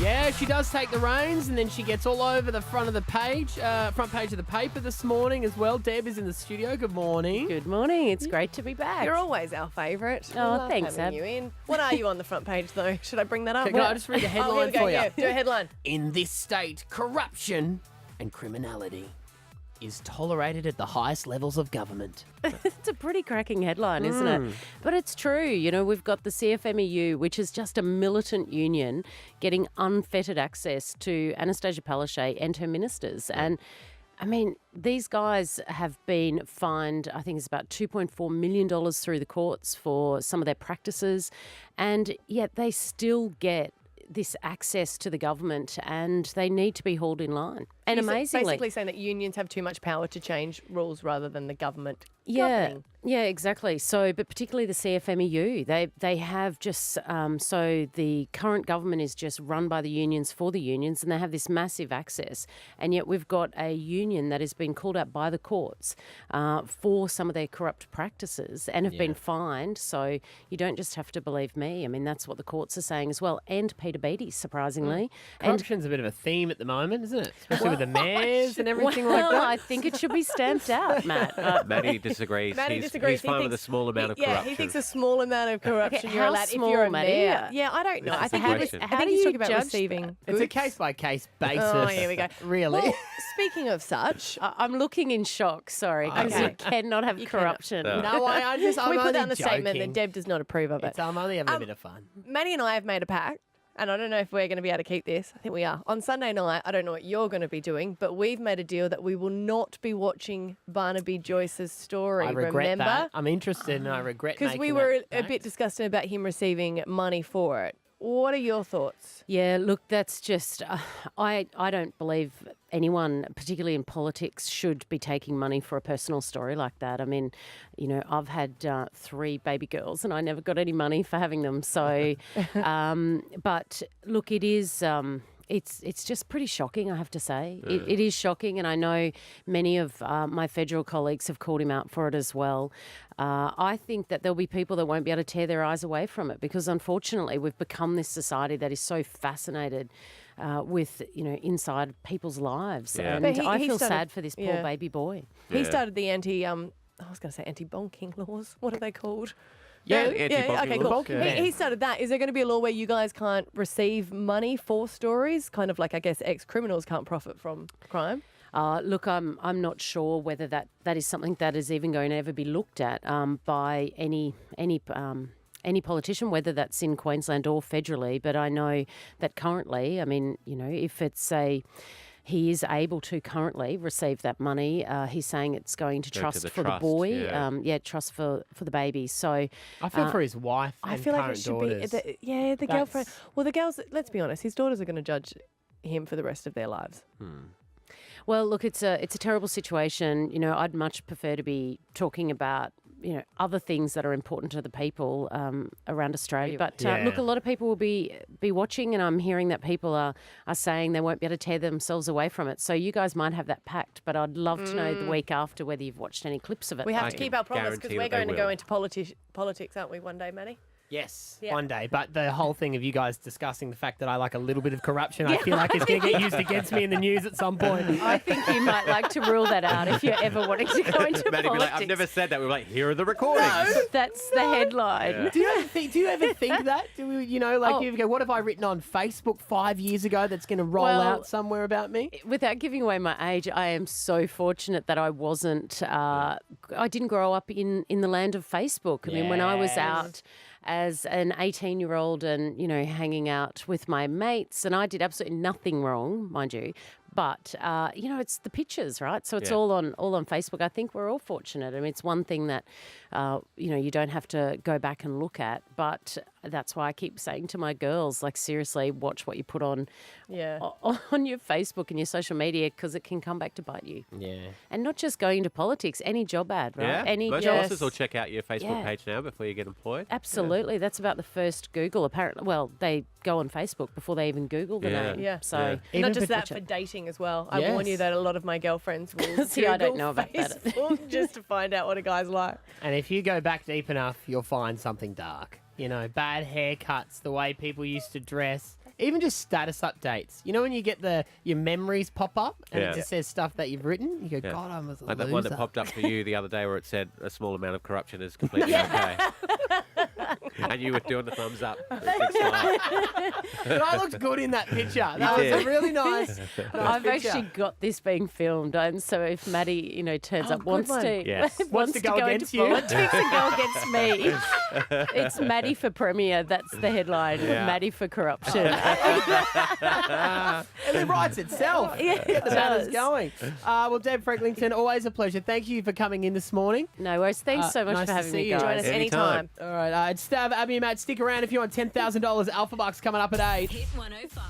Yeah, she does take the reins, and then she gets all over the front of the page, front page of the paper this morning as well. Deb is in the studio. Good morning. Good morning. It's great to be back. You're always our favourite. Oh, thanks, having Ab. you in. What are you on the front page, though? Should I bring that up? Can I just read the headline here we go. for you? Yeah, do a headline. In this state, corruption and criminality is tolerated at the highest levels of government. It's a pretty cracking headline, isn't it? But it's true. You know, we've got the CFMEU, which is just a militant union, getting unfettered access to Anastasia Palaszczuk and her ministers. And I mean, these guys have been fined, I think it's about $2.4 million through the courts for some of their practices. And yet they still get this access to the government, and they need to be hauled in line. And amazingly, basically saying that unions have too much power to change rules rather than the government. yeah, governing. yeah, exactly. So, but particularly the CFMEU, they have just so the current government is just run by the unions for the unions, and they have this massive access. And yet we've got a union that has been called out by the courts for some of their corrupt practices and have been fined. So you don't just have to believe me. I mean, that's what the courts are saying as well. And Peter Beattie, surprisingly. Corruption's a bit of a theme at the moment, isn't it? Especially with the mayors and everything like Well, that. I think it should be stamped out, Matt. Maddie disagrees. Maddie He's disagrees. He fine with a thinks- small amount of Yeah, corruption. he thinks a small amount of corruption Okay, you're how allowed small, if you're a Maddie? mayor. Yeah, I don't know. This I is think, the he question. was, How I think do he's you talking about judge receiving that? It's a goods. case-by-case basis. Oh, here we go. Really? Well, speaking of such, I'm looking in shock, sorry, because Okay. you cannot have You cannot. corruption. No. No, I'm can we put only down the statement joking. that Deb does not approve of it? I'm only having a bit of fun. Maddie and I have made a pact, and I don't know if we're going to be able to keep this. I think we are. On Sunday night, I don't know what you're going to be doing, but we've made a deal that we will not be watching Barnaby Joyce's story. I regret remember? that. I'm interested and I regret Because making we were that a fact. bit disgusted about him receiving money for it. What are your thoughts? Yeah, look, that's just, I don't believe anyone, particularly in politics, should be taking money for a personal story like that. I mean, you know, I've had 3 baby girls and I never got any money for having them. So, but look, it is... It's just pretty shocking, I have to say. It is shocking, and I know many of my federal colleagues have called him out for it as well. I think that there'll be people that won't be able to tear their eyes away from it because, unfortunately, we've become this society that is so fascinated with, you know, inside people's lives. Yeah. And But I he feel started- sad for this poor yeah. baby boy. He Yeah. started the I was going to say anti-bonking laws. What are they called? Yeah, No? anti-bonking okay, laws. cool. Yeah. He started that. Is there going to be a law where you guys can't receive money for stories? Kind of like, I guess, ex-criminals can't profit from crime? Look, I'm not sure whether that is something that is even going to ever be looked at by any politician, whether that's in Queensland or federally. But I know that currently, I mean, you know, if it's he is able to currently receive that money. He's saying it's going to Go to trust the for trust, the boy. yeah. Trust for the baby. So I feel for his wife I and feel like current it should daughters. be. The girlfriend. Well, the girls, let's be honest, his daughters are going to judge him for the rest of their lives. well, look, it's a terrible situation. You know, I'd much prefer to be talking about, you know, other things that are important to the people around Australia. But Yeah. look, a lot of people will be watching, and I'm hearing that people are saying they won't be able to tear themselves away from it. So you guys might have that pact, but I'd love to know the week after whether you've watched any clips of it. We have I to can keep our promise because guarantee we're that they going to go will. into politics, aren't we, one day, Maddie? Yes, Yeah. one day. But the whole thing of you guys discussing the fact that I like a little bit of corruption, I feel like it's going to get used against me in the news at some point. I think you might like to rule that out if you're ever wanting to go into Maddie be politics. like, I've never said that. We're like, here are the recordings. That's the headline. Yeah. Do you ever think that? You know, like Oh. you ever go, what have I written on Facebook 5 years ago that's going to roll Well, out somewhere about me? Without giving away my age, I am so fortunate that I wasn't. I didn't grow up in the land of Facebook. I mean, when I was Yes. out as an 18-year-old and, you know, hanging out with my mates, and I did absolutely nothing wrong, mind you. But, you know, it's the pictures, right? So it's Yeah. all on Facebook. I think we're all fortunate. I mean, it's one thing that, you know, you don't have to go back and look at. But that's why I keep saying to my girls, like, seriously, watch what you put on on your Facebook and your social media because it can come back to bite you. Yeah. And not just going into politics, any job ad, right? Yeah, Any most yes. bosses will check out your Facebook Yeah. page now before you get employed. Absolutely. That's about the first Google, apparently. Well, they go on Facebook before they even Google the Yeah. name. Yeah. So Yeah. And Even not just that, for- for dating as well. I warn you Yes. that a lot of my girlfriends will See, I don't Google know about that. Facebook just to find out what a guy's like. And if you go back deep enough, you'll find something dark. You know, bad haircuts, the way people used to dress. even just status updates. You know when you get your memories pop up and Yeah. it just says stuff that you've written? You go, Yeah. God, I was a Like that loser. one that popped up for you the other day where it said a small amount of corruption is completely okay. And you were doing the thumbs up. Big smile. But I looked good in that picture. That was did. a really nice I've picture. actually got this being filmed, and so if Maddie, turns up, good wants one. to Yes. wants to to go go against into you. politics and go against me, it's Maddie for Premier. That's the headline. Yeah. Maddie for corruption. And it writes itself. Yeah, Get the it banners does. going. Well, Deb Frecklington, always a pleasure. Thank you for coming in this morning. No worries. Thanks so much nice for to having see me, you. guys. Join us anytime. Anytime. All right, it's Stav, Abby and Matt. Stick around if you want $10,000 Alpha Bucks coming up at 8. Hit 105.